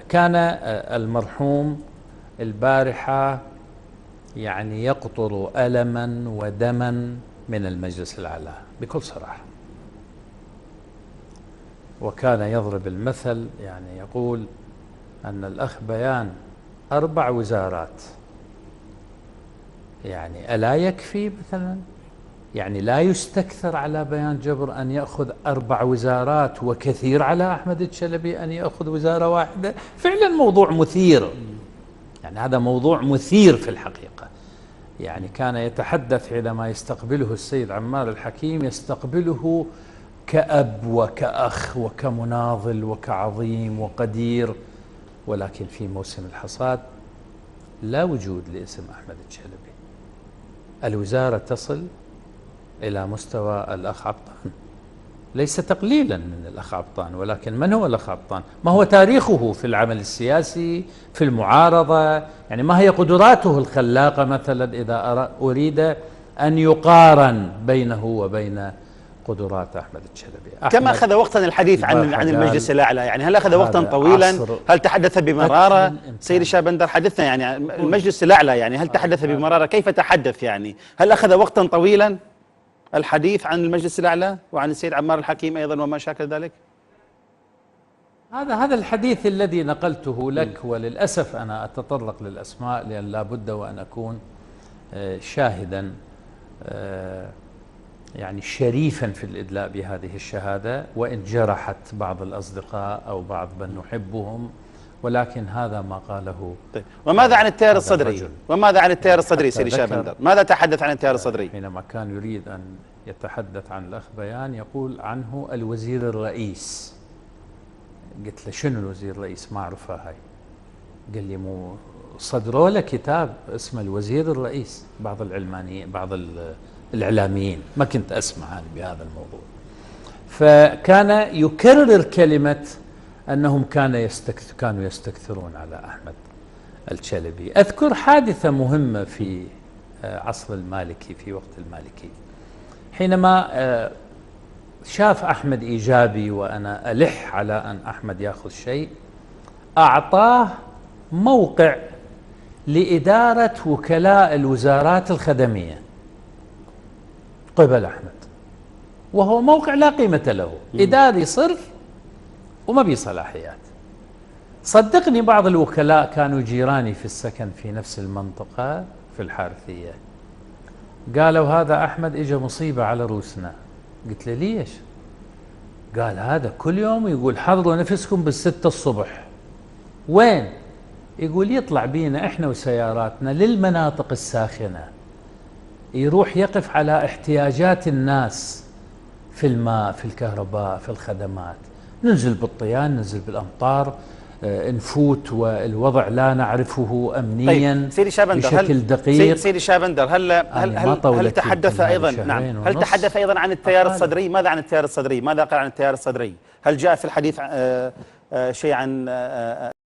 كان المرحوم البارحة يعني يقطر ألما ودما من المجلس الأعلى بكل صراحة، وكان يضرب المثل، يعني يقول أن الأخ بيان 4 وزارات، يعني ألا يكفي مثلا؟ يعني لا يستكثر على بيان جبر أن يأخذ 4 وزارات، وكثير على أحمد الشلبي أن يأخذ وزارة واحدة. فعلا موضوع مثير، يعني هذا موضوع مثير في الحقيقة. يعني كان يتحدث حينما يستقبله السيد عمار الحكيم، يستقبله كأب وكأخ وكمناضل وكعظيم وقدير، ولكن في موسم الحصاد لا وجود لاسم أحمد الشلبي. الوزارة تصل إلى مستوى الأخ عبطان، ليس تقليلا من الأخ عبطان، ولكن من هو الأخ عبطان؟ ما هو تاريخه في العمل السياسي، في المعارضة؟ يعني ما هي قدراته الخلاقة مثلا إذا أريد أن يقارن بينه وبين قدرات أحمد الشلبي؟ كم أخذ وقتا الحديث عن المجلس الأعلى؟ يعني هل أخذ وقتا طويلا؟ هل تحدث بمرارة؟ سيدي شابندر حدثنا يعني المجلس الأعلى، يعني هل تحدث بمرارة؟ كيف تحدث؟ يعني هل أخذ وقتا طويلا الحديث عن المجلس الأعلى وعن السيد عمار الحكيم أيضا وما شاكل ذلك؟ هذا الحديث الذي نقلته لك، وللأسف أنا أتطرق للأسماء لأن لا بد وأن أكون شاهدا يعني شريفا في الإدلاء بهذه الشهادة، وإن جرحت بعض الأصدقاء أو بعض من نحبهم، ولكن هذا ما قاله. طيب، وماذا عن التيار الصدري؟ وماذا عن التيار الصدري سيدي شابندر؟ ماذا تحدث عن التيار الصدري؟ حينما كان يريد أن يتحدث عن الأخ بيان يقول عنه الوزير الرئيس. قلت له شنو الوزير الرئيس؟ ما أعرفها هاي. قال لي مو صدروا له كتاب اسمه الوزير الرئيس، بعض العلمانيين بعض الإعلاميين، ما كنت أسمع أنا بهذا الموضوع. فكان يكرر كلمة أنهم كانوا يستكثرون على أحمد الشلبي. أذكر حادثة مهمة في عصر المالكي، في وقت المالكي، حينما شاف أحمد إيجابي وأنا ألح على أن أحمد يأخذ شيء، أعطاه موقع لإدارة وكلاء الوزارات الخدمية قبل أحمد، وهو موقع لا قيمة له، إداري صرف وما بي صلاحيات. صدقني بعض الوكلاء كانوا جيراني في السكن في نفس المنطقة في الحارثية، قالوا هذا أحمد إجا مصيبة على روسنا. قلت له ليش؟ قال هذا كل يوم يقول حضروا نفسكم بالستة الصبح. وين؟ يقول يطلع بينا إحنا وسياراتنا للمناطق الساخنة، يروح يقف على احتياجات الناس في الماء، في الكهرباء، في الخدمات، ننزل بالطيان، ننزل بالأمطار، نفوت والوضع لا نعرفه أمنيا. طيب سيدي شابندر، بشكل دقيق. سيدي شابندر، هل تحدث أيضا هل تحدث أيضا عن التيار الصدري؟ ماذا عن التيار الصدري؟ ماذا قال عن التيار الصدري؟ هل جاء في الحديث شيء عن